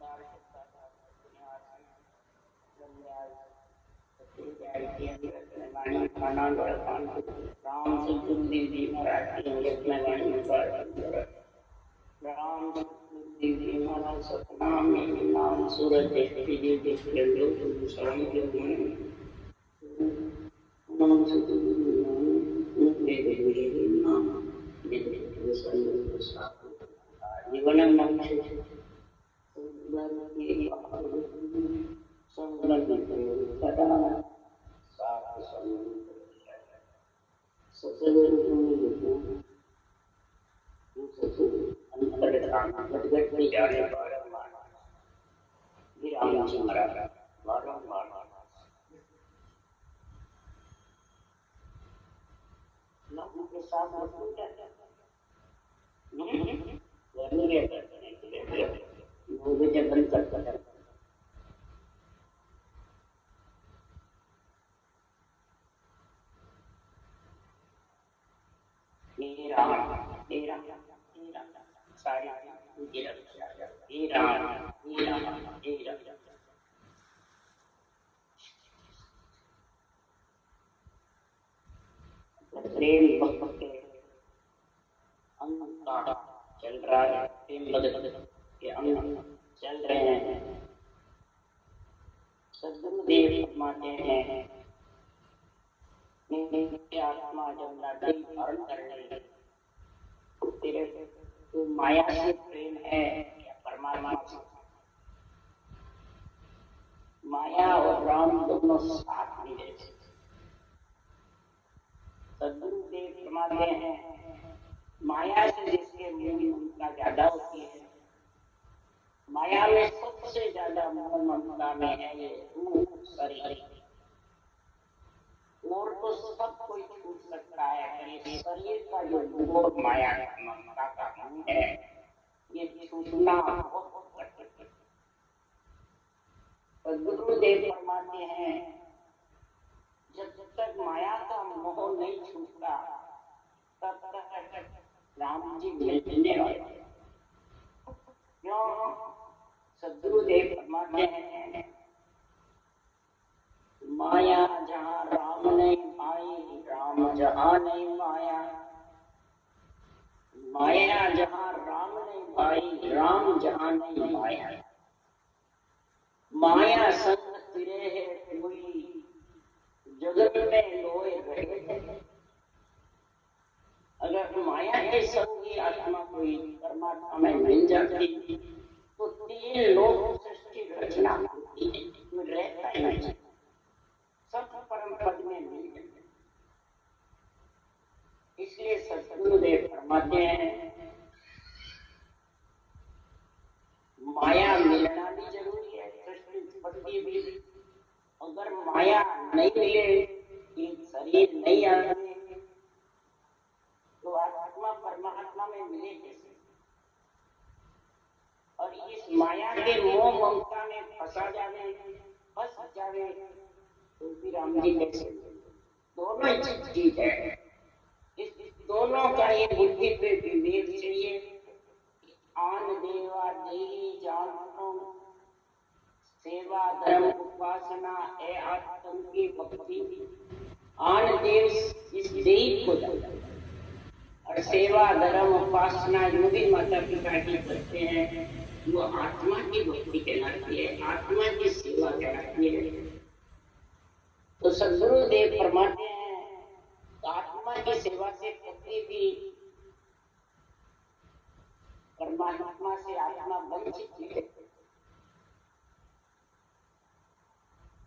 राम सतगुरुदेव जी महाराज की अंगत में वाणी में राम सतगुरुदेव जी महाराज सतनाम में नाम सूरज देखते जी देखते लोग शरण के गुण नाम सतगुरुदेव जी नाम जीवन मनुष्य प्रेम भक्त के अंग चल रहा है, प्रेम भक्त के अंग चल रहे हैं। सद्गुरुदेव फरमाते हैं मेरी आत्मा जब लाठी धारण कर रही है तेरे तो माया से प्रेम है या परमात्मा से? माया और राम दोनों साथ नहीं रहते। सद्गुरुदेव फरमाते हैं माया से जिसके मोह ममता ज्यादा होती है, माया में सबसे ज्यादा मोह ममता में है ये रूप शरीर। और तो सब कोई छूट सकता है, ये शरीर का जो मोह माया ममता का मन है ये छूटना बहुत कठिन है। सद्गुरुदेव फरमाते हैं जब तक माया का मोह नहीं छूटता तब तक राम जी मिलने वाले। क्यों? सद्गुरुदेव फरमाते हैं माया जहाँ राम नहीं आई, राम जहाँ नहीं माया। माया जहाँ राम नहीं आई, राम जहाँ नहीं माया। माया संग फिरे है कोई जगत में लोए रहे। अगर माया के संगी आत्मा कोई परमात्मा में मिल जाती तो तीन लोग सृष्टि रचना होती है, रहता ही नहीं, सब परम पद में मिल जाते। इसलिए सद्गुरुदेव फरमाते हैं माया मिलना भी जरूरी है, सृष्टि उत्पत्ति भी। अगर माया नहीं मिले, शरीर नहीं आते तो आत्मा परमात्मा में मिले कैसे? और इस माया के मोह ममता में फंस जावे तो फिर राम जी कैसे? दोनों चीज है, इस दोनों का ये बुद्धि पे विवेक चाहिए। आन देवा देही जानो सेवा धर्म उपासना ए आत्म की भक्ति। आन देव इस देही को और सेवा धर्म उपासना जो भी माता पिता की करते हैं वो आत्मा की भक्ति कहलाती है, आत्मा की सेवा कहलाती है। तो सद्गुरुदेव फरमाते हैं आत्मा की सेवा से कभी भी परमात्मा से आत्मा वंचित है,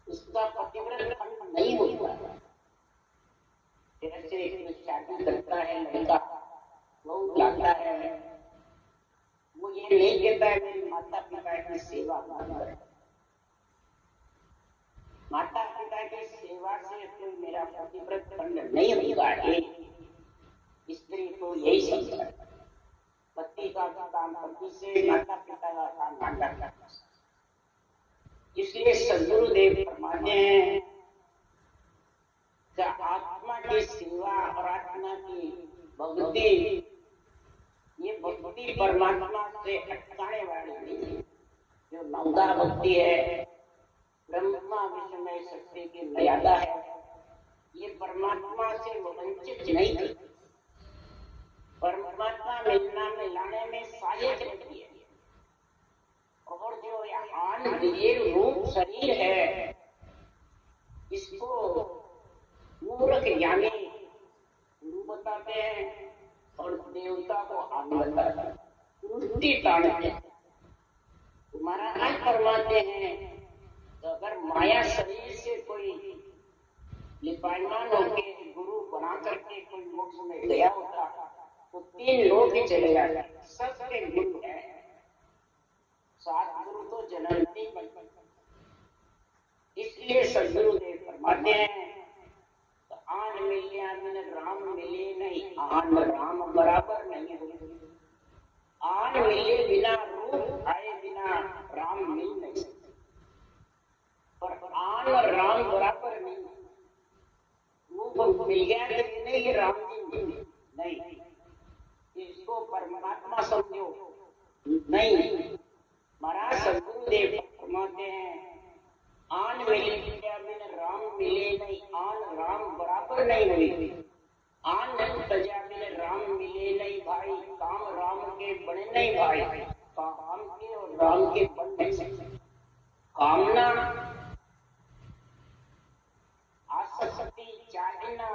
उसका पतिव्रत नहीं होता। जैसे शादी करता है लड़का, वो लाता है, वो ये नहीं कहता है मेरी माता पिता की सेवा कर। माता पिता की सेवा से तो मेरा पतिव्रत खंड नहीं होगा। स्त्री को यही समझा, पति का काम पति से, माता पिता का काम माता पिता से। इसलिए सद्गुरुदेव फरमाते हैं आत्मा की सेवा और आत्मा की भक्ति, ये भक्ति परमात्मा से अटकाने वाली नहीं है। जो नवदा भक्ति है, ब्रह्मा विष्णु शक्ति की मर्यादा है, ये परमात्मा से वंचित नहीं थी। परमात्मा मिलना मिलाने में सहायक रहती है। और जो आन देव रूप शरीर है, इसको मूर्ख ज्ञानी गुरु बताते हैं और देवता को आदि बताते हैं, वृत्ति ताड़ते हैं। महाराज फरमाते हैं तो अगर माया शरीर से कोई लिपायमान होकर गुरु बना करके कोई मोक्ष में गया होता तो 3 लोग ही चले जाते, सबके गुरु है। 7 गुरु तो जन्मते बन, इसलिए सदगुरुदेव फरमाते हैं तो आन मिलिया बिन राम मिले नहीं, आन राम बराबर नहीं हो। आन मिले बिना रूप आए बिना राम मिल नहीं सकते, पर आन और राम बराबर नहीं। रूप मिल गया तो नहीं राम जी मिले नहीं, इसको परमात्मा समझो नहीं। महाराज सदगुरुदेव फरमाते हैं आन मिले बिन राम मिले नहीं, आन राम बराबर नहीं हुई। आन तजा बिन राम मिले नहीं भाई, काम राम के बने नहीं भाई। काम के और राम के बन नहीं सकते। कामना, आसक्ति, चाहना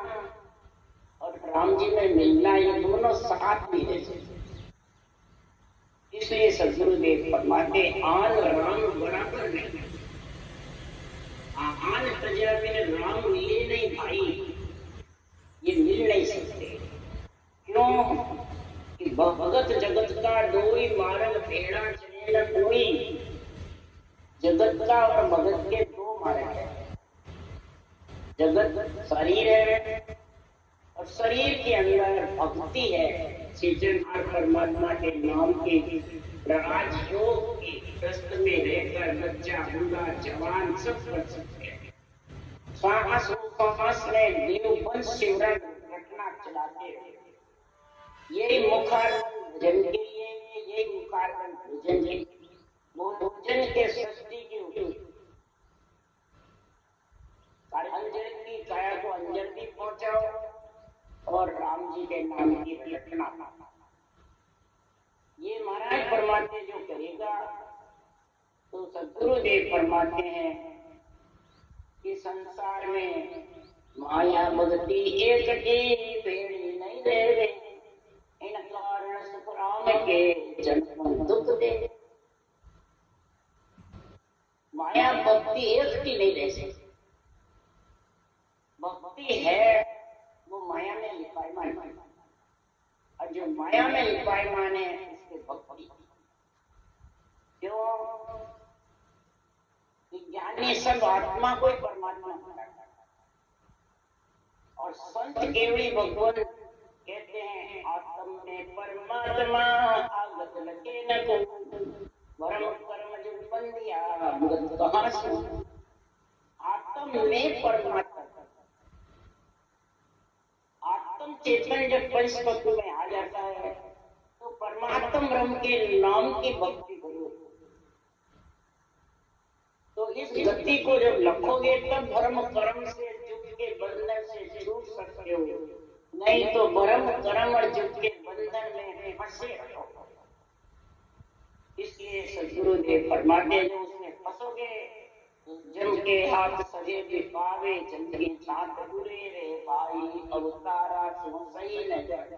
और राम जी में मिलना, ये दोनों साथ नहीं रह सकते। इसलिए सदगुरुदेव फरमाते आन राम बराबर नहीं, आन तजा बिन राम मिले नहीं भाई, ये मिल नहीं सकते। क्यों कि भगत जगत का डोरी मारल भेड़ा चले न कोई। जगत का और भगत के 2 मार्ग है। जगत शरीर है और शरीर के अंदर भक्ति है। सृजनहार परमात्मा के नाम के राजयोग के रस्त में रहकर बच्चा, बूढ़ा, जवान सब कर सकते हैं। सांस में देववंश शिवरण घटना चलाते हैं। यही मुखारबंद भोजन के लिए, यही मुखारबंद भोजन के भोजन के सृष्टि की अंजन की काया को अंजन भी पहुंचाओ और राम जी के नाम की रटना। ये महाराज फरमाते जो करेगा तो सदगुरुदेव फरमाते हैं कि संसार में माया भक्ति एक की बेड़ी नहीं देवे, इन कारण सुख राम के जन्म दुख दे। माया भक्ति एक की नहीं दे सकती। भक्ति है वो माया में लिपायमान, और जो माया में लिपायमान है उसके भक्ति। क्यों? ज्ञानी सब आत्मा को ही परमात्मा मानता है और संत केवली भगवान कहते हैं आत्म में परमात्मा आगत लगे न को, वरम कर्म जो बंदिया भगत कहाँ सो। आत्म में परमात्मा, आत्म चेतन जब पंच तत्व में आ जाता है तो परमात्म ब्रह्म के नाम की भक्ति करो। तो इस गति को जब लखोगे तब धर्म कर्म से युग के बंधन से छूट सकते हो, नहीं तो धर्म कर्म और युग के बंधन में फंसे रहो। इसलिए सदगुरुदेव फरमाते जो उसमें फंसोगे जम के हाथ सजे भी पावे, जम के साथ बुरे रे भाई अवतारा सो सही न जाए।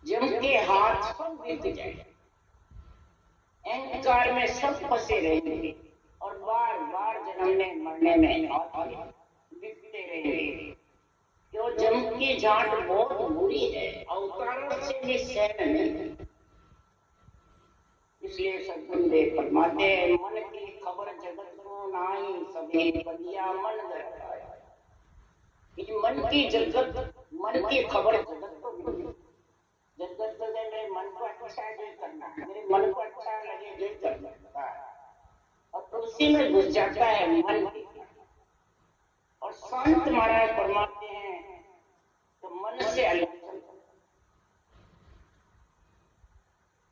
जम के हाथ सब बीत जाए, अहंकार में सब फंसे रहेंगे और बार बार जन्मने मरने में बिकते रहेंगे। क्यों? जम की जाट बहुत बुरी है, अवतारों से भी सहन नहीं। इसलिए सदगुरुदेव फरमाते हैं मन की खबर जगत को नाई, सभी बलिया मन धराया। मन की जगत, मन की खबर जगत को मिली। जगत तो मेरे मन को अच्छा जो करना, मेरे मन को अच्छा लगे जो करना, और तो उसी में घुस जाता है मन के। और संत महाराज फरमाते हैं तो मन से अलग,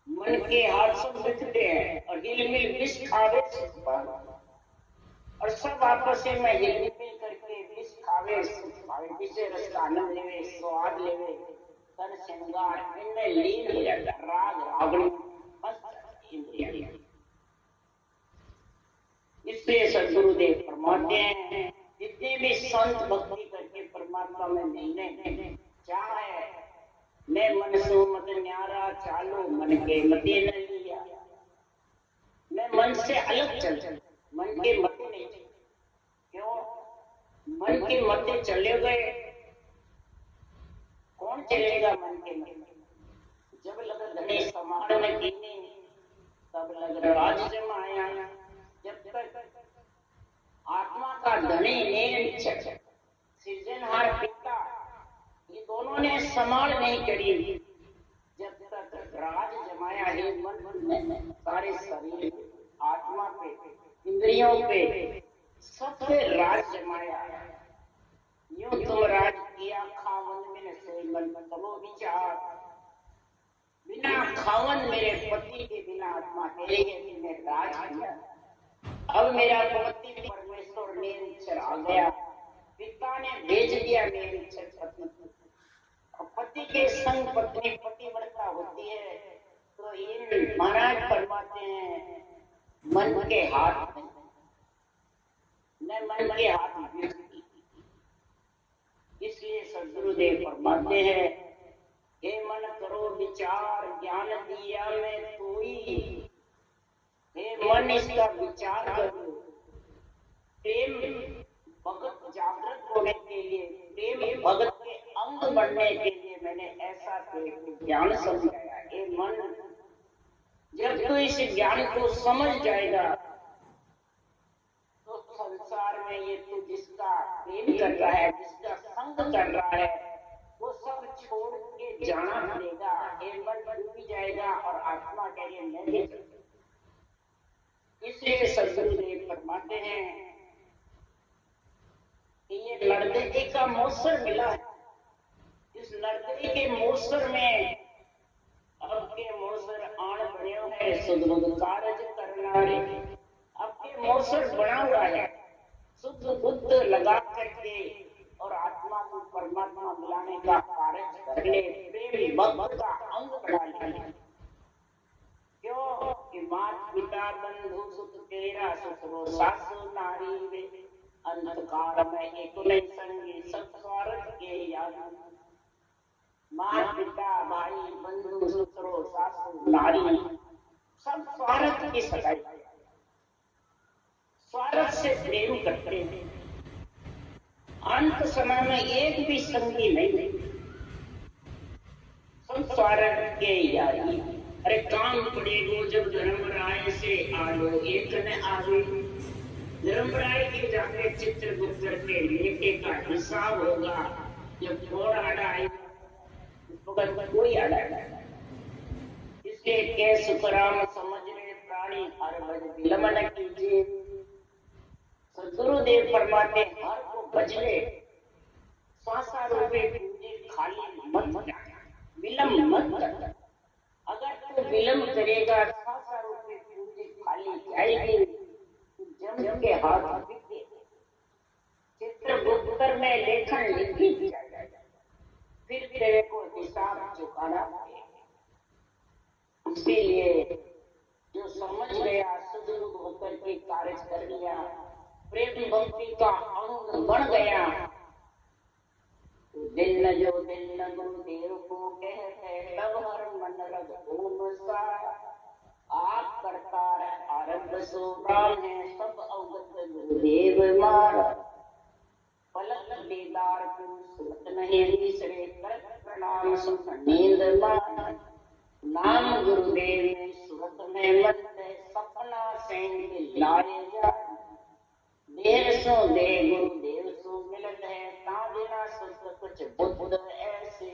मन के हाथ सब बिखते हैं और हिलमिल विष खावे सुख पावे, और सब आपस में हिलमिल करके विष खावे सुख पावे, विषय रस का आनंद लेवे, स्वाद लेवे, तन श्रृंगार इनमें लीन हो जाता, राग रागणी बस इंद्रिया। इसलिए सदगुरुदेव फरमाते हैं जितने भी संत भक्ति करके परमात्मा में मिलने चाहे, मैं मन सो मत न्यारा चालो मन के मते न लिया, मैं मन से अलग चल, मन के मते नहीं चल। क्यों? मन के मते चले गए, कौन चलेगा मन के मते? जब लग धनी समार में कीने, तब लग राज जमाया। जब तक आत्मा का धनी ने सृजनहार पिता ये दोनों ने संभाल नहीं करी, जब तक राज जमाया है मन में, सारे शरीर पे, आत्मा पे, इंद्रियों पे, सब पे राज जमाया। यूं तुम राज किया खावन में से मन तमो विचार, बिना खावन मेरे पति के बिना आत्मा तेरे ने राज किया। अब मेरा पति परमेश्वर निरंतर आ गया, पिता ने भेज दिया निरंतर पति, पति के संग पत्नी पतिव्रता होती है। तो इन महाराज फरमाते हैं मन के हाथ में, न मन के हाथ में। इसलिए सदगुरुदेव फरमाते हैं हे मन करो विचार, ज्ञान दिया मैं कोई, हे मन इसका विचार करो। प्रेम भगत जागृत होने के लिए, प्रेम भगत के अंग बढ़ने के लिए मैंने ऐसा ज्ञान समझाया। ये मन जब तू इस ज्ञान को समझ जाएगा तो संसार में ये तू जिसका प्रेम कर रहा है, जिसका संग कर रहा है, वो सब छोड़ के जाना पड़ेगा। ये मन डूब जाएगा और आत्मा कहेगी मैं भी। इसलिए सदगुरुदेव फरमाते हैं ये लड़के का मौसर मिला है, इस लड़के के मौसर में अब के मौसर आण बनियो है सुध कारज करना रे। अब के मौसर बना हुआ है शुद्ध बुद्ध लगा करके और आत्मा को परमात्मा मिलाने का कार्य कर ले, प्रेम भक्त का अंग बना ले। क्यों कि माता पिता बंधु सुख तेरा ससुरो सासु नारी वे, अंधकार में एक नहीं संगी सब स्वार्थ के याद। माता पिता भाई बंधु ससुरो सासु नारी सब स्वार्थ की सगाई, स्वार्थ से प्रेम करते हैं। अंत समय में एक भी संगी नहीं, सब स्वार्थ के यारी। अरे काम पड़ेगो जब धर्मराय से आलो एक न आवे, धर्मराय के जाके चित्रगुप्त के लेके का हिसाब होगा। जब थोड़ आड़ा आएगा कोई आड़ा आएगा, इसके के सुखराम समझ रहे प्राणी हर भज विलंब न कीजिए। सदगुरुदेव फरमाते हर को बजले श्वासा रूपे पूंजी खाली मत जाना, विलंब मत करना। अगर तू विलंब करेगा श्वासा रूपे पूंजी खाली जाएगी, जम के हाथ बिके। चित्रगुप्त में लेखन लिखी जाएगा, फिर तेरे को हिसाब चुकाना पड़ेगा। इसीलिए जो समझ गया सदगुरु होकर के कार्य कर लिया, प्रेम भक्ति का अंग बन गया, दिल न जो दिल न गुरुदेव को कहते तब हर मन रग ओम सा। आप करतार आरंभ सो राम है सब अवगत गुरुदेव मार। पलक दीदार को सुनत नहीं तीसरे कर प्रणाम सुख नींद मान। नाम गुरुदेव ने सुरत में मत सपना सेंग लाए जा। देर सो दे गुरुदेव सो मिलत है ताबिना सुख कुछ बुद्ध ऐसे।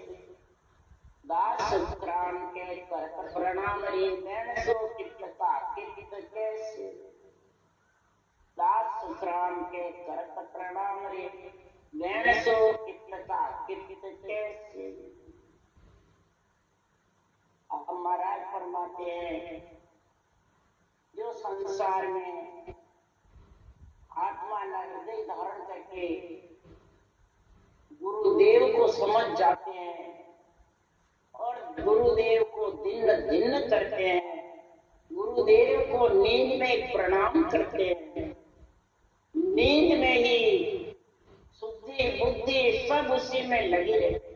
दास प्राण के कर प्रणाम रे मैं सो कितना कित कैसे। दास प्राण के कर प्रणाम रे मैं सो कितना कित कैसे। अब महाराज फरमाते हैं संसार में आत्मा हृदय धारण करके गुरुदेव को समझ जाते हैं और गुरुदेव को दिन दिन करते हैं, गुरुदेव को नींद में प्रणाम करते हैं, नींद में ही शुद्धि बुद्धि सब उसी में लगी रहती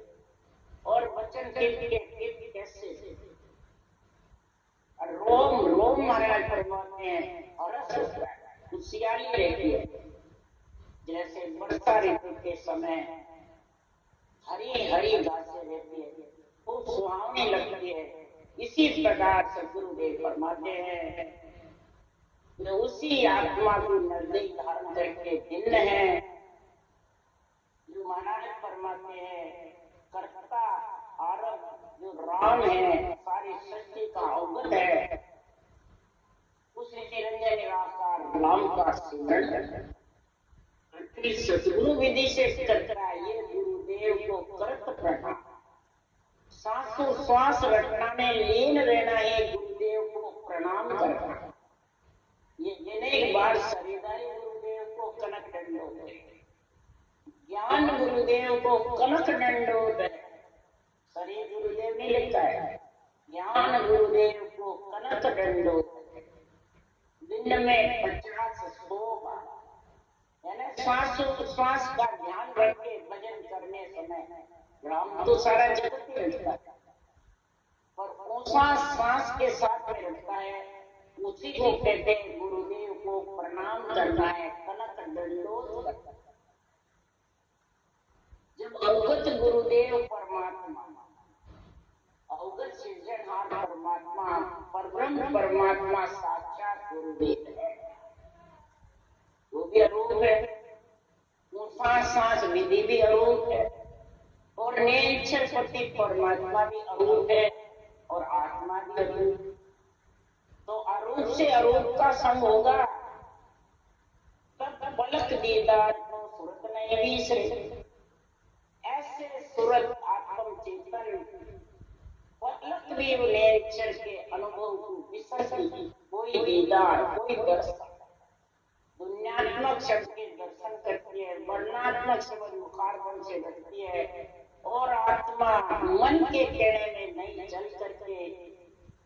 और वचन के कैसे रोम रोम महाराज फरमाते हैं और खुशियाली रहती है। जैसे वर्षा ऋतु के समय हरी हरी घासें रहती है, खूब सुहावनी लगती है, इसी प्रकार से गुरुदेव फरमाते हैं जो उसी आत्मा को निर्दय धारण करके दिन है, जो महाराज फरमाते हैं कर्ता आरंभ जो राम है, सारी सृष्टि का अवगत है, उस निरंजन निराकार राम का स्मरण सदगुरु विधि से करता है। ये गुरुदेव को करत प्रणाम, सांसों श्वास रटना में लीन रहना है, गुरुदेव को प्रणाम करना। ये जिन्हें बार शरीरदारी गुरुदेव को कनक दंडोत है, ज्ञान गुरुदेव को कनक दंडोत है, शरीर गुरुदेव ने लिखा है, ज्ञान गुरुदेव को कनक दंडोत है। दिन में 50-100 बार श्वास का ध्यान रख के भजन करने समय राम तो सारा जगत ही रखता है, पर श्वास के साथ में रखता है, उसी को कहते हैं गुरुदेव को प्रणाम करना है, कनक दंडोत करना है। जब अवगत गुरुदेव परमात्मा, अवगत सृजनहार परमात्मा, परब्रह्म परमात्मा साक्षात गुरुदेव है, वो भी अरूप है, सांस विधि भी अरूप है, और नेच्छरपति परमात्मा भी अरूप है, और आत्मा भी अरूप। तो अरूप से अरूप का संग होगा तब पलक दीदार को सुरत नहीं बिसरे। ऐसे सुरत आत्म चेतन पलक भी नेच्छर के अनुभव को बिसरती, कोई दीदार कोई दर्शन, दुनियात्मक शब्द के दर्शन करती है, वर्णात्मक शब्द मुखारबन से लगती है, और आत्मा मन के कहने में नहीं चल करके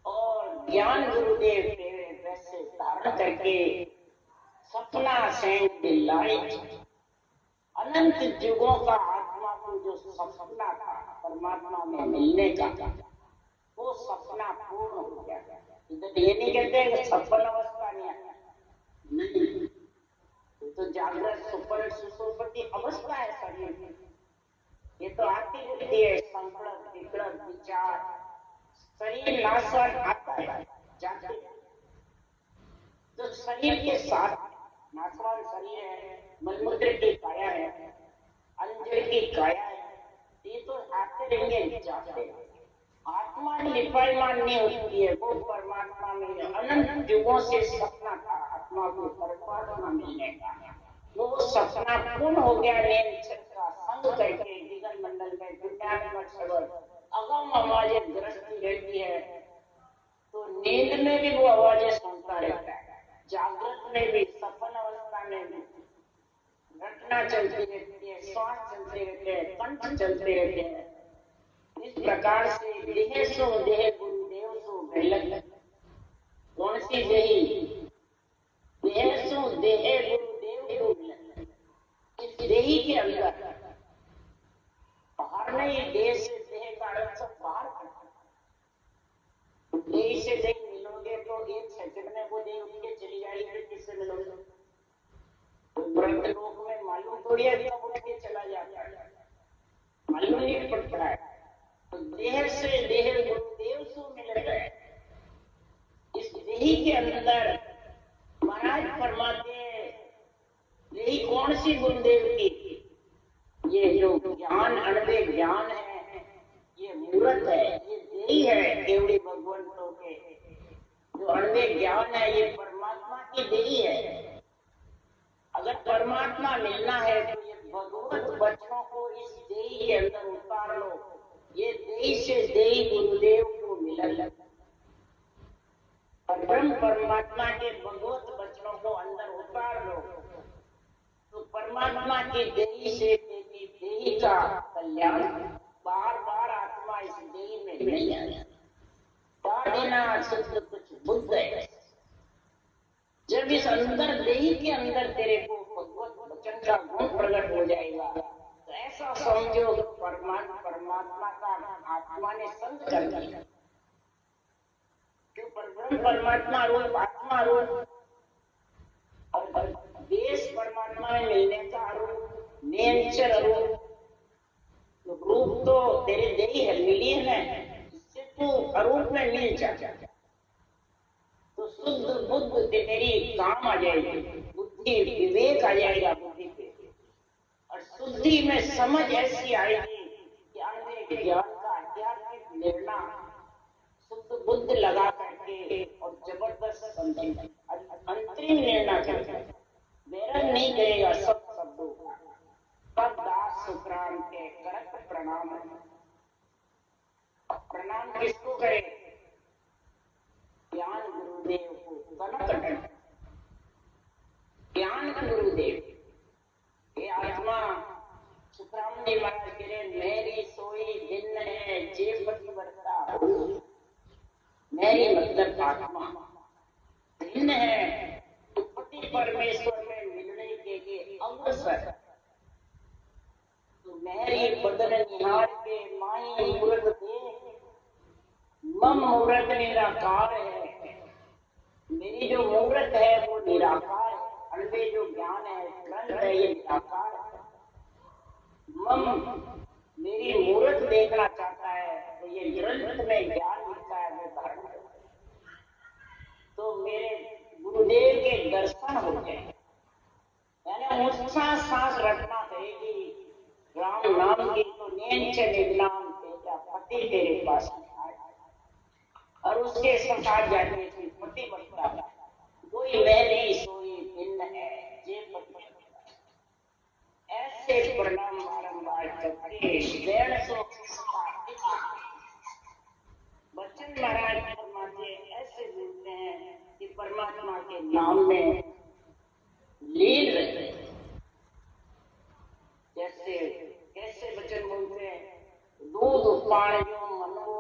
और ज्ञान गुरुदेव के वैसे धारण करके सपना सेन दिलाई। अनंत युगों का आत्मा को जो सपना था परमात्मा में मिलने का, वो सपना पूर्ण हो गया। इधर ये नहीं कहते सफल अवस्था नहीं आया, नहीं, तो जागृत सुपन सुसुप्ति अवस्था है शरीर में, ये तो आती रहती है, संकल्प विकल्प विचार, शरीर नाशवान आता है जाते, तो शरीर के साथ नाशवान शरीर है, मलमूत्र की काया है, अंजड़ की काया है, ये तो आते रहेंगे जाते। आत्मा लिपायमान नहीं होती है, वो परमात्मा में अनंत युगों से सपना था आत्मा को परमात्मा मिलने का, वो सपना पूर्ण हो गया। नेच्छर का संग करके दिगन मंडल में दुनियात्मक शब्द अगम आवाजें गरजती रहती है, तो नींद में भी वो आवाजें सुनता रहता है, जागृत में भी, सपन अवस्था में भी घटना चलती रहती है, श्वास चलते रहते हैं, कंठ चलते रहते हैं। इस प्रकार से देह सो देह गुरुदेव सो भेलक, कौन सी देही? देह सो देह गुरुदेव को भेलक। इस देही के अंदर बाहर नहीं, देह से देह का अर्थ सब बाहर करता, देह से देह मिलोगे तो एक सेकंड में वो देह उठ के चली जाएगी, किससे मिलोगे? ब्रह्म लोक में मालूम थोड़ी है कब उठ के चला जाता है, मालूम नहीं पड़ता है। तो देह से देह गुरुदेव से मिल गए। इस देही के अंदर महाराज फरमाते हैं, देही कौन सी गुरुदेव की? ये जो ज्ञान अनवे ज्ञान है, ये मूर्त है, ये देही है केवड़ी भगवंतों के। जो अनवे ज्ञान है ये परमात्मा की देही है। अगर परमात्मा मिलना है तो ये भगवत वचनों को इस देही के अंदर उतार लो। ये देही से देही गुरुदेव को मिला, ब्रह्म परमात्मा के भगवत परमात्मा की देही से तेरी देही का कल्याण, बार बार आत्मा इस देही में नहीं आया। देना शुद्ध कुछ बुद्ध है। जब इस अंदर देही के अंदर तेरे को भगवत वचन का गुण प्रकट हो जाएगा तो ऐसा समझो परमात्मा का आत्मा ने संग कर दिया। जो परब्रह्म परमात्मा रूप आत्मा रूप और देश परमात्मा में मिलने का रूप नेचर रूप तो तेरे देही है, मिली है, इससे तू अरूप में मिल जा तो शुद्ध बुद्ध तेरी काम आ जाएगी, बुद्धि विवेक आ जाएगा बुद्धि पे, और शुद्धि में समझ ऐसी आएगी कि ज्ञान का आध्यात्मिक निर्णय शुद्ध बुद्ध लगा करके और जबरदस्त समझेगा, अंतरिम निर्णय करेगा, मेरा नहीं करेगा सब शब्दों का। तब दास सुखराम के करत प्रणाम। प्रणाम किसको करे? ज्ञान गुरुदेव को, कनक ज्ञान गुरुदेव। ये आत्मा सुखराम जी महाराज कह रहे मेरी सोई दिन है जे पतिवर्ता हो। मेरी मतलब आत्मा दिन है पति परमेश्वर में मिलने के लिए अवसर। तो मेरी बदन निहार के माई मूर्त दे, मम मूर्त निराकार है। मेरी जो मूर्त है वो निराकार है, अनवे जो ज्ञान है ग्रंथ है ये निराकार है। मम मेरी मूर्त देखना चाहता है तो ये ग्रंथ में ज्ञान लिखा है मैं धारण करता हूं। तो मेरे गुरुदेव के दर्शन हो गए, यानी उसका सांस रखना कहेगी राम नाम की तो नैन चले नाम तेरा पति तेरे पास और उसके साथ जाने की पति बनता है। कोई मेरी सोई दिन है जे पति। ऐसे प्रणाम बारंबार करके 150 बच्चन महाराज फरमाते ऐसे बोलते हैं कि परमात्मा के नाम में लीन रहते हैं। जैसे कैसे वचन बोलते हैं, दूध पानियों मनो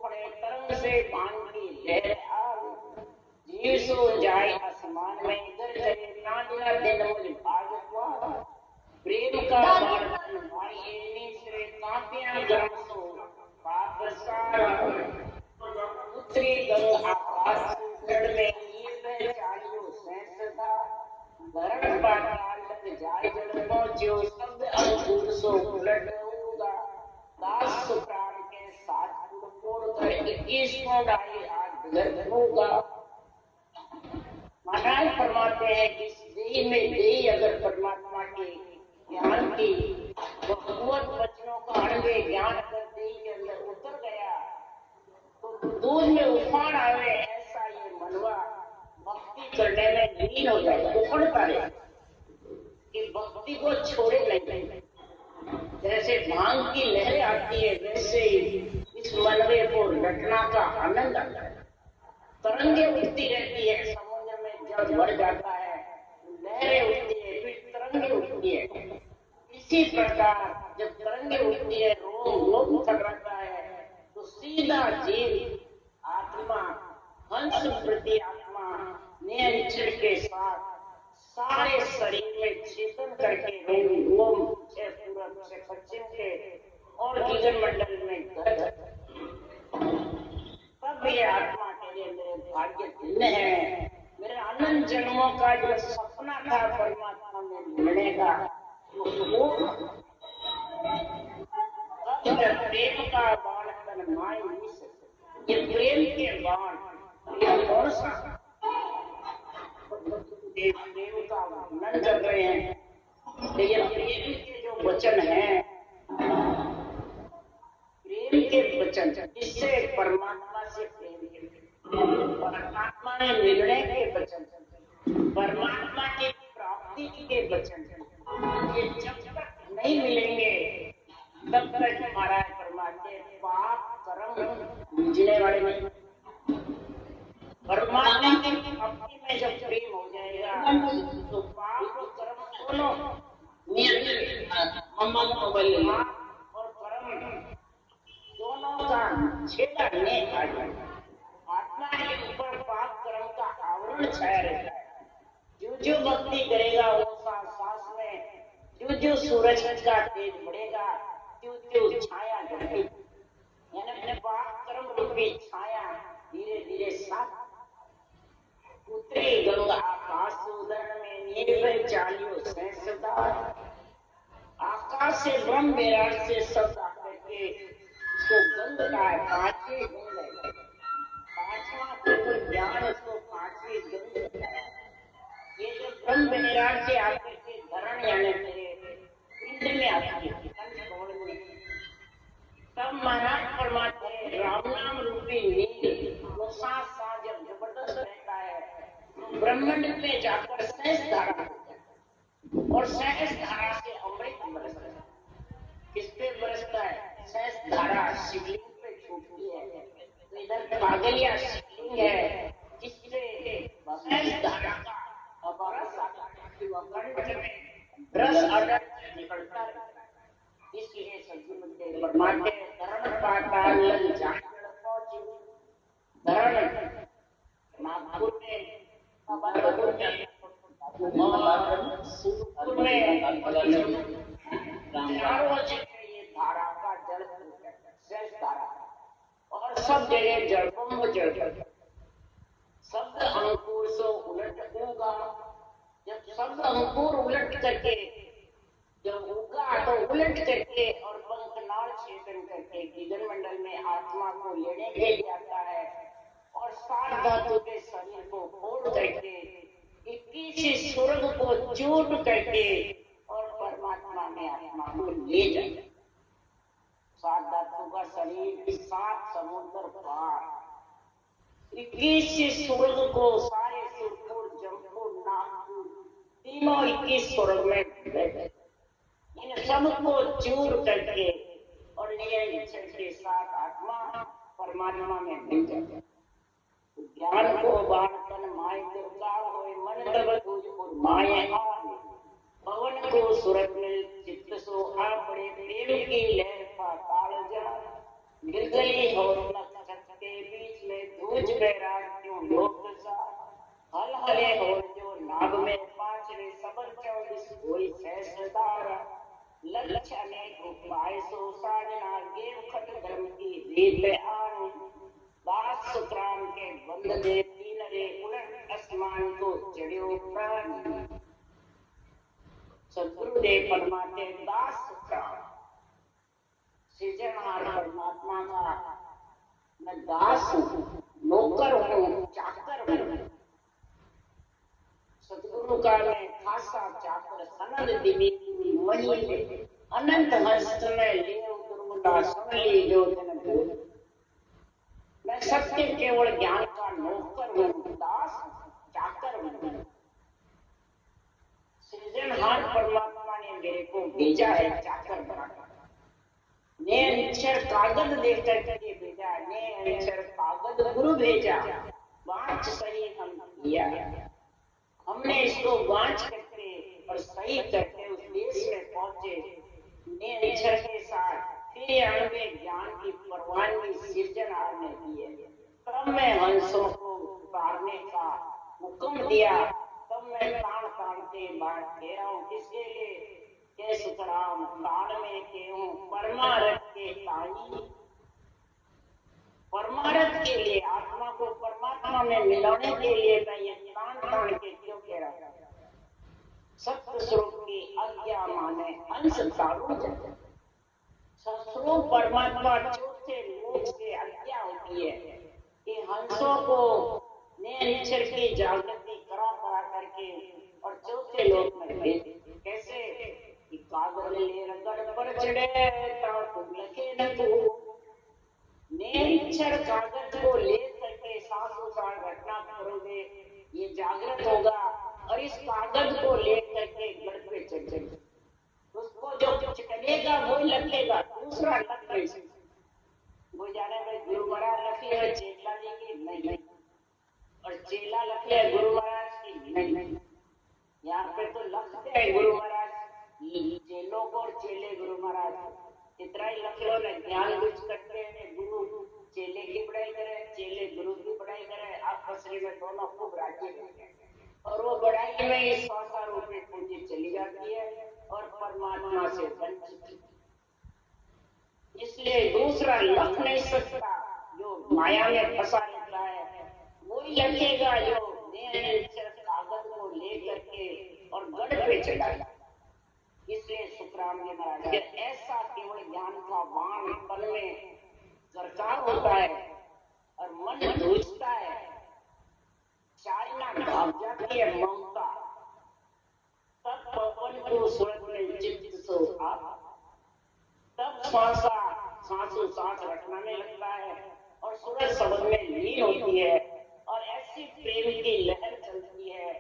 पड़े तरंग से पानी की लहर आवे, जीव सो जाए आसमान में इधर चले ना दिना दिन मुझ भागवा, प्रेम का बर्तन भाई से कांपियां गर्म सो पाप सारा उत्तरी गंग आकाश गढ़ में ये पहचानियो सहसता धरण पाताल लग जाए जल पहुंचो शब्द अंकुर सो उलट होगा। दास प्राण के साथ तोड़ कर 21 को डाली आग घर होगा। महाराज फरमाते हैं कि देही में देही अगर परमात्मा के ज्ञान की भगवत वचनों का अणवे ज्ञान अगर देही के अंदर उतर गया तो दूध में उफान आवे ऐसा ये मनवा भक्ति करने में लीन हो जाएगा, उखड़ता रहे कि भक्ति को छोड़े नहीं। जैसे भांग की लहरें आती है वैसे ही इस मनवे को लटना का आनंद आता है। तरंगे उठती रहती है समुद्र में, जब बढ़ जाता है लहरें उठती है फिर तरंगे उठती है। इसी प्रकार जब तरंगे उठती है रोम थर्राता है तो सीधा जीव आत्मा हंस प्रति आत्मा नियंत्रण के साथ सारे शरीर में चेतन करके रोम से पूरब से पश्चिम के और गगन मंडल में घर। तब ये आत्मा के लिए मेरे भाग्य दिन है, मेरे अनंत जन्मों का जो सपना था परमात्मा में मिलने का वो प्रेम का बाण तन माई मिस। ये प्रेम के बाण ये कौन सा प्रेम का वर्णन कर रहे हैं। ये प्रेम के जो वचन हैं, प्रेम के वचन जिससे परमात्मा से प्रेम, परमात्मा में मिलने के वचन, परमात्मा की प्राप्ति के वचन, ये जब तक नहीं मिलेंगे तब तक हमारा परमात्मा पाप कर्म बुझने वाले नहीं। परमात्मा की भक्ति में जब प्रेम हो जाएगा तो पाप और कर्म दोनों अमल अवल और परम दोनों का छेदा नेक आ जाए। आत्मा के ऊपर पाप कर्म का आवरण छाया रहता है। जो भक्ति करेगा वो सांस में जो सूरज का तेज बढ़ेगा जो छाया घटेगी। यानी पाप कर्म रूपी छाया धीरे धीरे साफ उतरी गंगा आकाश उदरण में निर्भय चालियो सहस्रदार। आकाश से ब्रह्म विराट से शब्द आकर के इसको गंग का है, पांचवी गंग है। पांचवा तत्व ज्ञान इसको पांचवी गंग है। ये जो ब्रह्म विराट से आकर के धरण यानी तेरे पिंड में आती है, तब महाराज परमात्मा राम नाम रूपी नींद वो सांस जब जबरदस्त रहता है तो ब्रह्मांड में जाकर सहज धारा और सहज धारा से अमृत बरसता है। किस पे बरसता है? सहज धारा शिवलिंग पे छूटती है। तो इधर कागलिया शिवलिंग है जिससे सहज धारा का बरस आता है, कंठ में रस अडर निकलता रहता है। इसलिए सज्जन परमात्मा धरण पाताल धरण नागपुर में ये धारा का जल शेष धारा और सब जगह जड़बम्ब जड़ शब्द अंकुर से उलट होगा। जब शब्द अंकुर उलट करके जब उगा तो उलट करके और पंखनाल छेदन करके गगन मंडल में आत्मा को लेने के लिए आता है और सात धातु के शरीर को फोड़ करके 21 स्वर्ग को चूट करके और परमात्मा में आत्मा को ले जाए। सात धातु का शरीर, सात समुद्र पार, 21 स्वर्ग को सारे सुरपुर जमपुर नागपुर तीनों 21 स्वर्ग में बैठे इन सबको चूर करके और निरंजन के साथ आत्मा परमात्मा में मिल जाए। ज्ञान को बाणतन माय दुर्गा होए मन तब तुझ और माये आवे पवन को सूरत में चित्त सो आ पड़े प्रेम की लहर पाताल जा गिरगली हो नक्षत्र के बीच में धूज बैराग क्यों लोक सा हल हले हो जो नाग में पांचवे सबर 24 कोई सहस्रदार लक्ष्य अनेक उपाय सो साजना गेव खट धर्म की रीत आन दास सुत्राम के बंद दे तीन रे उलट आसमान को चढ़ियो प्राण। सदगुरुदेव परमात्मा दास सुत्राम सृजनहार परमात्मा का मैं दास हूँ, नौकर हूँ, चाकर हूँ। सदगुरु का मैं खासा चाकर सनद दिवी मणि अनंत हस्त में लेव दुर्मुदा सुनली जो जन बोल। मैं सत्य केवल ज्ञान का नौकर हूँ, दास चाकर हूँ। सृजनहार परमात्मा ने मेरे को भेजा है चाकर बनाकर। ने अक्षर कागज देकर के भेजा, ने अक्षर कागज गुरु भेजा, वांच सही हम किया। हमने इसको वांच करके और सही करके उस देश में पहुंचे ने अक्षर के साथ। फिर हमें ज्ञान की परवानगी सृजनहार ने दी है। तब मैं हंसों को उतारने का हुक्म दिया, तब मैं तान तानते बात कह रहा हूँ। किसके लिए? के सुतराम तान में के हूँ परमारथ के ताई। परमारथ के लिए, आत्मा को परमात्मा में मिलाने के लिए मैं ये तान तान के क्यों कह रहा हूँ? सत्य स्वरूप की आज्ञा माने हंस तारू जाते। सत्स्वरूप परमात्मा चौथे लोक से आज्ञा होती है कि हंसों को ने अक्षर की जागृति करा करा करके और चौथे लोक में भेज। कैसे? कि कागज ले रगड़ पर चढ़े ताकू लखे न तू। नेचर कागज को ले करके सासुसार घटना करोगे ये जागृत होगा और इस कागज को ले करके गढ़ पे चढ़ जाएगा। उसको जो चढ़ेगा वो लखेगा, दूसरा लख नहीं सकता। वो जाने में गुरु महाराज लखे है चेला जी की नहीं, और चेला लखे है गुरु महाराज की नहीं। यहाँ पे तो लखते हैं गुरु महाराज, चेलों को और चेले गुरु महाराज इतना ही लख लो ना, ज्ञान कुछ करते हैं, गुरु चेले की पढ़ाई करे, चेले गुरु की पढ़ाई करे, आपस में दोनों खूब राज्य करते हैं और वो बढ़ाई में इस 100 रुपए पूंजी चली जाती है और परमात्मा से वंचित। इसलिए दूसरा लख नहीं सकता, जो माया में फंसा रहता है वही लखेगा जो कागज को लेकर के और गढ़ पे चढ़ाएगा। इसलिए सुखराम जी महाराज ऐसा केवल ज्ञान का बाण पल में सरकार होता है और मन जूझता है, चाइना भाग जाती है ममता, तब पवन को सूरज में चित्त सो आप, तब सांस रटनाने लगता है और सूरज शब्द में लीन होती है और ऐसी प्रेम की लहर चलती है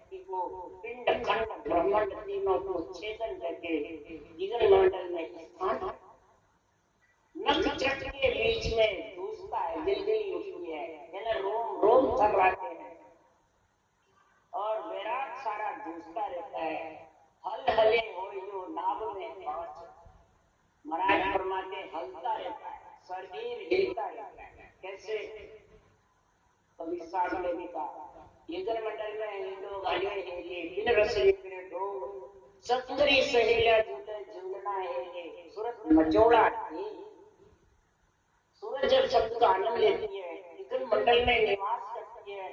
कि वो पिंड खंड ब्रह्मांड तीनों को छेदन करके जिगर मंडल में स्थान, नख चट के बीच में दूसता है, दिलदिली उठती है, यानी रोम रोम थर्राते हैं और विराट सारा दूसता रहता है। हल हले हो जो नाभ में पहुंच, महाराज फरमाते हलता रहता है, शरीर हिलता रहता है। कैसे? कभी साग में भी कहा युगर मंडल में लोग आगे हेले बिन रसरी बिन डोग सतरी सहेला झूले झूलना हेले सूरत मचौड़ा थी। सूरज जब शब्द का आनंद लेती है, युगर मंडल में निवास करती है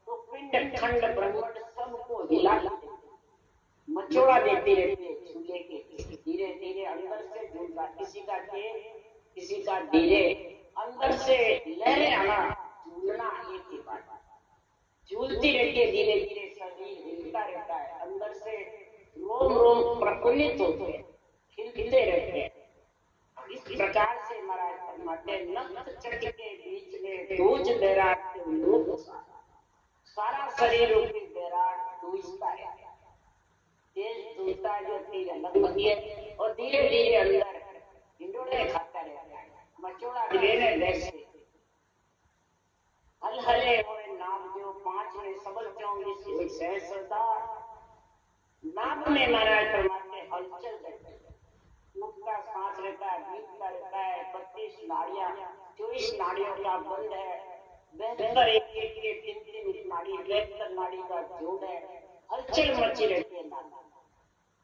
तो पिंड खंड ब्रह्मांड सबको हिला देती है, मचौड़ा देती रहती है झूले के, धीरे धीरे अंदर से झूलता, किसी का तेज किसी का धीरे, अंदर से लहरें आना, झूलना एक ही बात, झूलती रहती है, धीरे धीरे शरीर हिलता रहता है, अंदर से रोम रोम प्रफुल्लित होते हैं, खिलते रहते हैं। इस प्रकार से महाराज फरमाते नख चट के बीच में दूज बैराट लोग सारा शरीर रूपी बैराट दूजता है, तेज दूजता जो तीर अलग होती है और धीरे धीरे अंदर हिंडोले खाता रहता है, मचौड़ा लेने वैसे हल हले हुए नाम जो 5 में सबल 24 सहस्रदार नाम में महाराज फरमाते हलचल रहते हैं, उठता सांस रहता है, बीतता रहता है, 32 नाड़ियां 24 नाड़ियों का बंद है, बेहतर एक के 3 नाड़ी, बेहतर नाड़ी का जोड़ है, हलचल मची रहती है,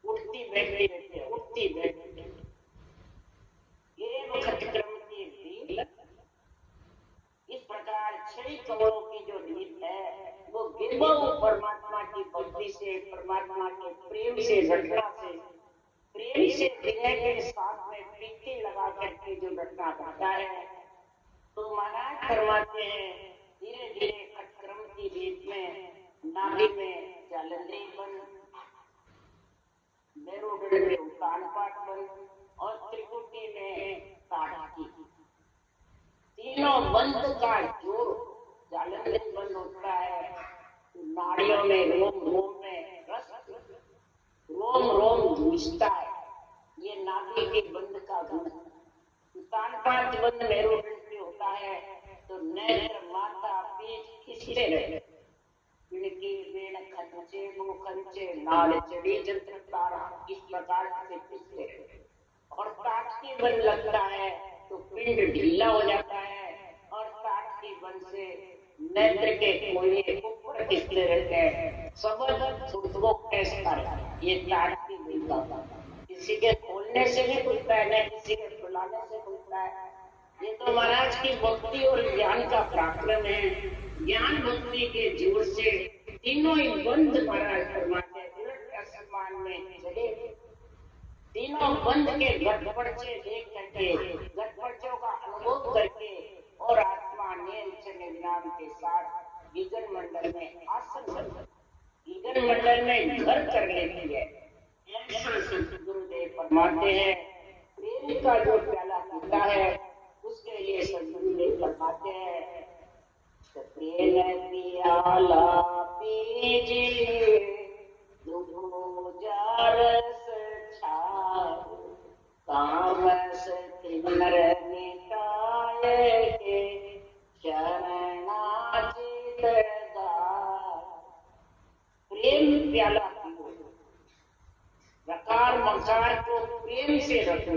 उठती बैठती रहती है, उठती बैठती है। ये वक्त क्रम की रीत, इस प्रकार 6 कमलों की जो रीत है वो गिरबहु परमात्मा की भक्ति से, परमात्मा के प्रेम से, घटना से, प्रेम से विनय के साथ में पीछे लगा करके जो घटना घटता है तो महाराज फरमाते हैं धीरे धीरे खटक्रम की रीत में नाभि में जालंधरी बन, मेरुदंड में उत्तानपाद बन और त्रिकुटी में ताड़की, तीनों बंद का जोड़ जालंधरी बंद होता है, नाड़ियों में रोम रोम में रस, रोम रोम गूंजता है, ये नाभि के बंद का गुण। उत्तानपाद बंद मेरुदंड में होता है तो नेत्र माथा पीठ खिंचते रहे, खिड़की बेण खंचे मुंह खंचे नाल चढ़ी जंत्र तारा, इस प्रकार से खिंचते रहे और ताटकी बंद लगता है तो पिंड ढीला हो जाता है और ताटकी बंद से नेत्र के कोयले ऊपर खिंचते रहते हैं, सबद सुखो कैसा है ये ताटकी बंद, किसी के खोलने से नहीं खुलता है, न किसी के खुलाने से खुलता है। ये तो महाराज की भक्ति और ज्ञान का पराक्रम है, ज्ञान भक्ति के जोर से तीनों ही बंद महाराज फरमाते उलट आसमान में चले, तीनों बंद के गठपर्चे देख करके, गठपर्चों का अनुभव करके और आत्मा नियंत्रण विराम के साथ गीगन मंडल में आसन, गीगन मंडल में घर कर लेती है। गुरुदेव फरमाते हैं प्रेम का जो प्याला पीता है उसके लिए सदगुरुदेव फरमाते हैं प्रेम प्याला पीजिए दुधो जारस छाओ, तामस तिमिर मिटाए के शरणाचित गाय। प्रेम प्याला रकार मकसद प्रेम से रखो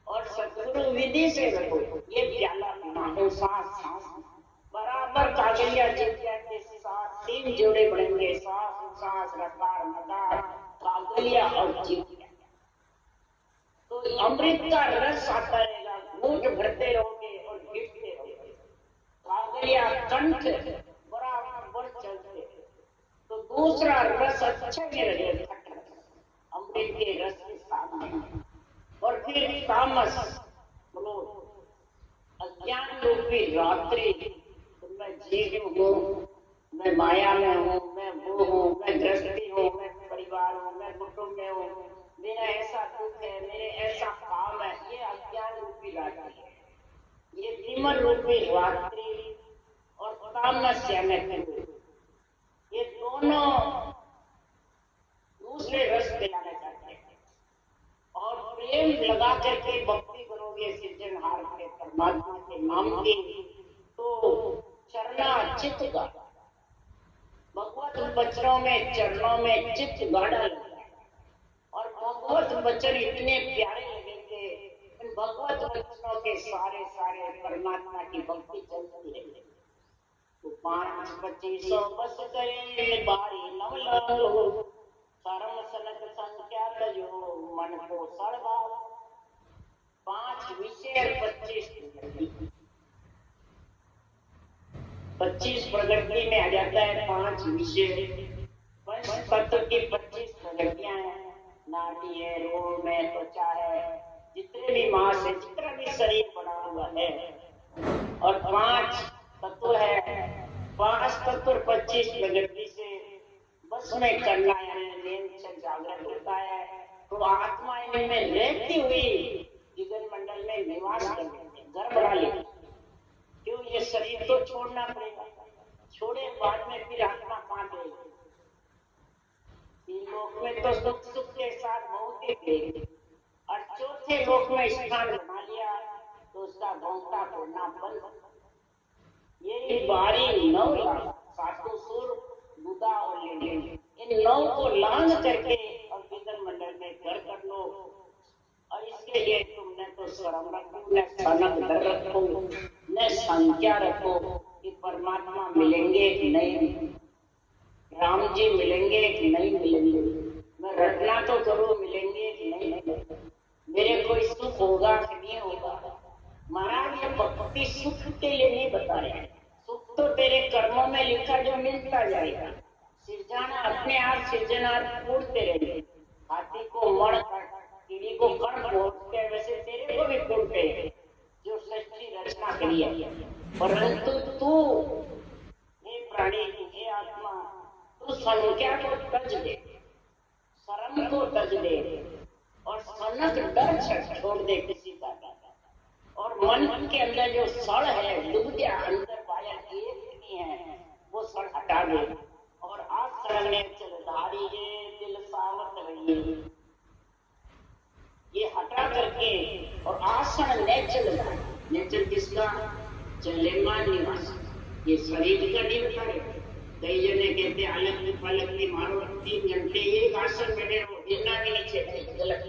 और सतगुरु विधि से रखो। ये प्याला पीना हो, सांस सांस बराबर कागलिया चिड़िया के साथ 3 जोड़े बढ़ेंगे, सांस सांस रफ्तार मदार कागलिया और चिड़िया। तो अमृत का रस आता रहेगा, घूंट भरते रहोगे और गिरते रहोगे। कागलिया कंठ बराबर चलते, तो दूसरा रस अच्छा ही रहेगा अमृत के रस के सामने। और फिर तामस बोलो अज्ञान रूपी रात्रि, तो मैं जीव हूँ, मैं माया में हूँ, मैं वो हूँ, मैं गृहस्थी हूँ, मैं परिवार हूँ, मैं कुटुंब में हूँ, मेरा ऐसा दुख है, मेरे ऐसा काम है। ये अज्ञान रूपी रात्रि है, ये विमल रूपी रात्रि और तामस्य में ये दोनों दूसरे रस दिलाना चाहते हैं। और प्रेम लगा करके भक्ति करोगे सृजनहार के परमात्मा के नाम की, तो चरना चित्त का भगवत वचनों में चरणों में चित्त गाढ़ा लगता है और भगवत वचन इतने प्यारे लगेंगे। इन भगवत वचनों के सारे सारे परमात्मा की भक्ति चलती रहेगी। तो 5-25 बस करे बारी नव लगो, कर्म सनक संख्या तजो मन को सड़वा। 5 विषय 25 प्रगति में आ जाता है। 5 विषय पंच तत्व की 25 प्रगतियां हैं। नाड़ी है, रोम है, त्वचा है, जितने भी मांस है, जितना भी शरीर बना हुआ है, और 5 तत्व है। 5 तत्व 25 प्रगति से बस में करना है, जागृत होता है। तो आत्मा इनमें रहती हुई जीवन मंडल में निवास करते, घर बना लेते। क्यों? ये शरीर तो छोड़ना पड़ेगा, छोड़े बाद में फिर आत्मा कहाँ जाएगी? तीन लोक में तो सुख सुख के साथ बहुत ही थे, और चौथे लोक में स्थान बना लिया तो उसका घोंटा तोड़ना बंद। ये बारी 9 लाख सातों सुर बुदा और लेंगे, इन 9 को लांघ करके और जीवन मंडल में घर कर लो। और इसके लिए तुमने तो शर्म रखो, न सनक डर रखो, न संख्या रखो कि परमात्मा मिलेंगे कि नहीं, राम जी मिलेंगे कि नहीं मिलेंगे, मैं रटना तो करो मिलेंगे कि नहीं, मेरे कोई सुख होगा कि नहीं होगा। महाराज ये भक्ति सुख के लिए नहीं बता रहे, सुख तो तेरे कर्मों में लिखा जो मिलता जाएगा। सिरजाना अपने आप सिरजनार कूटते रहेंगे। हाथी को मण कीड़ी को कण फोड़ते हैं, वैसे तेरे को भी कूटते हैं जो सच्ची रचना करी है। परंतु तू हे प्राणी, हे आत्मा, तू संख्या को तज दे, शर्म को तज दे और सनक डर छोड़ दे किसी का। और मन के अंदर जो सड़ है, दुबदिया अंदर पाया एक नहीं है, वो सड़ हटा दे। और आसन में चलधारी दिल सावत रही, ये हटा करके और आसन नेचल, नेचल किसका? चलेमान निवास। ये शरीर का नहीं बता रहे। कई जने कहते अलग पलक की मारो 3 घंटे एक आसन में रहो, हिलना भी नीचे, गलत।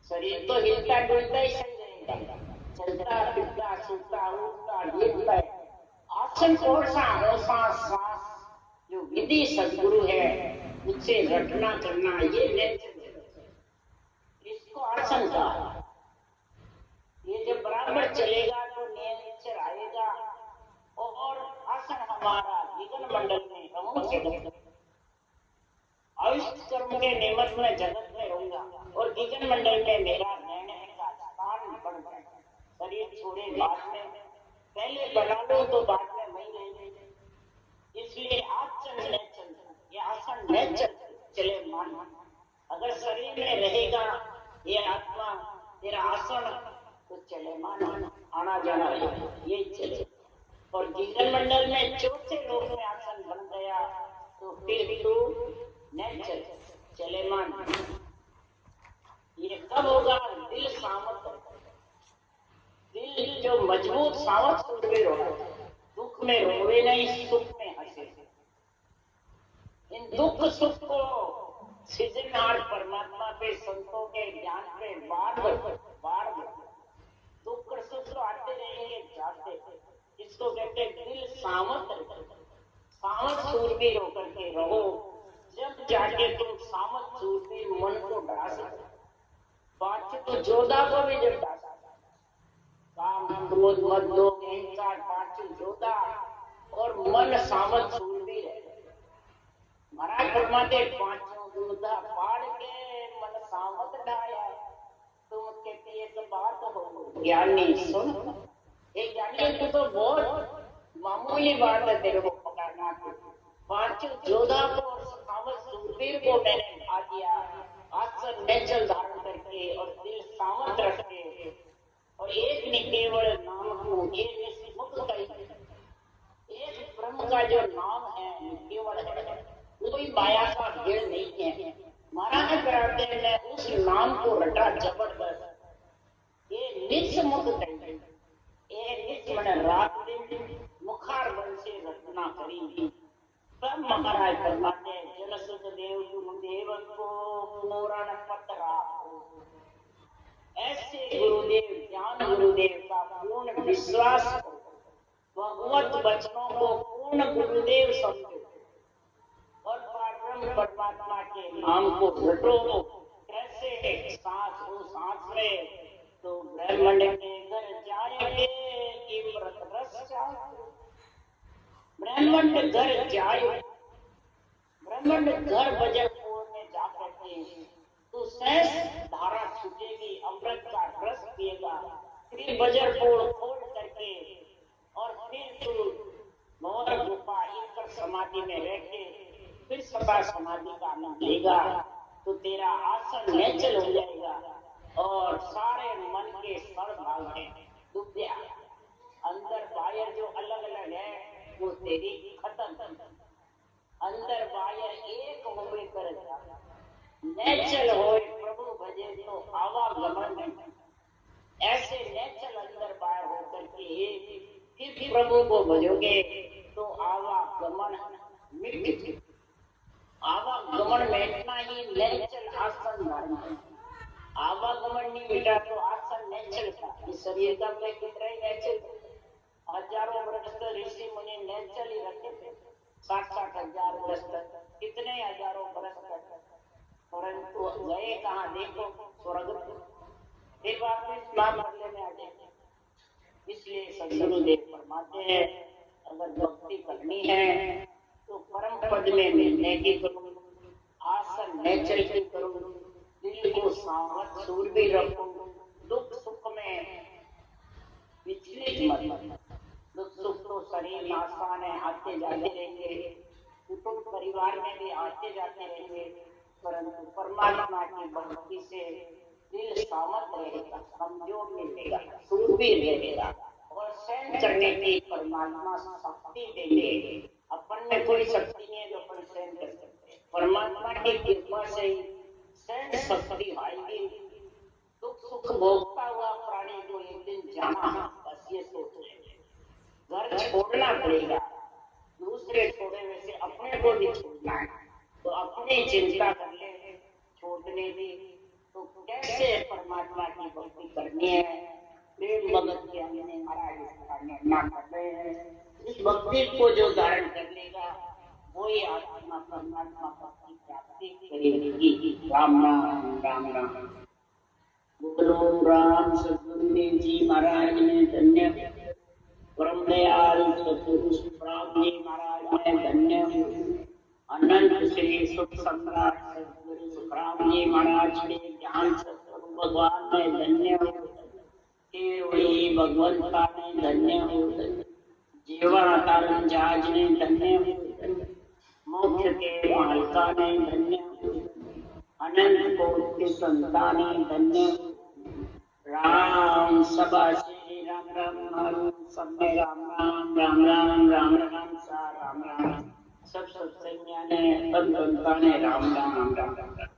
शरीर तो हिलता डुलता ही सही रहेगा, चलता फिरता सुनता उठता गिरता है। आसन कौन सा? सांस जो विधि सदगुरु है उससे रटना करना, ये नेचर, इसको आसन का। ये जब बराबर चलेगा तो नेचर आएगा। और आसन हमारा जीवन मंडल में अमूल्य आयुष कर्म के निमित्त में जगत में रहूंगा और जीवन मंडल में मेरा रहने का स्थान बन जाएगा। शरीर छोड़े बाद में, पहले बना लो तो बाद में वही रहेंगे। इसलिए आसन नेचल, ये आसन नेचल चले मान। अगर शरीर में रहेगा ये आत्मा, तेरा आसन, तो चले मान, आना जाना ये चले। और जीवन मंडल में चौथे लोक में आसन बन गया तो फिर तो नेचल चले मान। ये कब होगा? दिल सामत, दिल जो मजबूत सावत सुरवीर होगा, दुख में रोवे नहीं, सुख में हंसे। इन दुख सुख को सृजनहार परमात्मा पे, संतों के ज्ञान पे बार दुख सुख तो आते रहेंगे जाते। इसको कहते दिल सामत सूरबीर होकर के रहो, जब जाके तुम सामत सूरबीर मन को डरा सकते। पांच तो जोधा को भी जब डरा सकता, काम क्रोध मद लोभ अहंकार पांच जोधा और मन सामत सूरबीर है। महाराज फरमाते पांचों जोधा पाड़ के मन सामत डाया। तुम कहती है तो बात हो ज्ञानी सुन, एक ज्ञानी तो बहुत मामूली बात है तेरे को पकड़ना। पांचों जोधा को सामत सूरबीर को मैंने उठा दिया, आसन नेचल धारण करके और दिल सामत रख के, और एक ने केवल नाम को एक मुक्त कर, एक ब्रह्म का जो नाम है केवल है, कोई माया का भेद नहीं है। महाराज कराते हैं उस नाम को रटा जबरदस्त, ये नित्य मुक्त है, ये नित्य मन रात दिन मुखार बल से रचना करी। तब महाराज फरमाते जन सुख देव तुम देव को पूर्ण पत्रा। ऐसे गुरुदेव ज्ञान गुरुदेव का पूर्ण विश्वास, भगवत वचनों को पूर्ण गुरुदेव समझो और परम परमात्मा के नाम को रटो। कैसे सांस हो सांस में तो ब्रह्मांड के घर जाएंगे कि व्रत रस जाओ। ब्रह्मांड घर जाए, ब्रह्मांड घर बजरपुर में जा करके तो सहज धारा छूटेगी, अमृत का रस पिएगा। फिर बजरपुर खोल करके और फिर तू मोर गुफा एक समाधि में रहके फिर सपा समाधि का आनंद लेगा तो तेरा आसन नेचल हो जाएगा और सारे मन के सर भाग में डूब गया। अंदर बाहर जो अलग अलग है वो तेरी खत्म, अंदर बाहर एक होवे कर नेचल होए प्रभु भजे तो आवागमन नहीं। ऐसे नेचल अंदर बाहर होकर के फिर प्रभु को भजोगे तो आवागमन मिट, आवागमन मिटना ही नेचल आसन धारण है। आवागमन नहीं मिटा तो आसन नेचल था। इस शरीर का में कितना ही नेचल, हजारों वर्ष तक ऋषि मुनि नेचल ही रखते थे, 60-60 हजार वर्ष तक, कितने हजारों वर्ष तक, परंतु गए कहाँ देखो स्वर्ग में, वापिस मां बदले में आ जाए। इसलिए सदगुरुदेव फरमाते हैं अगर भक्ति करनी है तो परम पद में मिलने की करो, आसन नेचल की करो, दिल को सावध सूरबीर रखो, दुख सुख में विचलित मत। दुख सुख तो शरीर आसान है, आते जाते रहेंगे, कुटुंब परिवार में भी आते जाते रहेंगे, परंतु परमात्मा की भक्ति से दिल सावध रहेगा, कमजोर मिलेगा, सूरबीर रहेगा और सहन करने की परमात्मा शक्ति देंगे। अपन में कोई शक्ति नहीं है जो अपन सहन कर सकते, परमात्मा की कृपा से सहन शक्ति आएगी। दुख सुख भोगता हुआ प्राणी को एक दिन जाना, बस ये सोच लेंगे। घर छोड़ना पड़ेगा, दूसरे छोड़े वैसे अपने को भी छोड़ना है, तो अपनी चिंता कर ले छोड़ने की। तो कैसे परमात्मा की भक्ति करनी है, प्रेम भगत के हमने महाराज इसका निर्माण कर रहे हैं। इस भक्ति को जो धारण कर लेगा वही आत्मा परमात्मा भक्ति प्राप्ति करेगी। राम राम राम राम। बोलो राम सतगुरुदेव जी महाराज ने धन्य, परम दयाल सतगुरु सुखराम जी महाराज ने धन्य, अनंत श्री सुख सम्राट सतगुरु सुखराम जी महाराज के ज्ञान सतगुरु भगवान ने धन्य हो, केवड़ी भगवंता ने धन्य हो, जीवा तारण जहाज ने धन्य हो, मोक्ष के मालिका ने धन्य हो, अनंत कोटि संतान ने धन्य हो। राम सबा श्री राम राम सब में राम राम राम राम राम राम सा राम राम, सब सत्संग ने राम राम राम राम।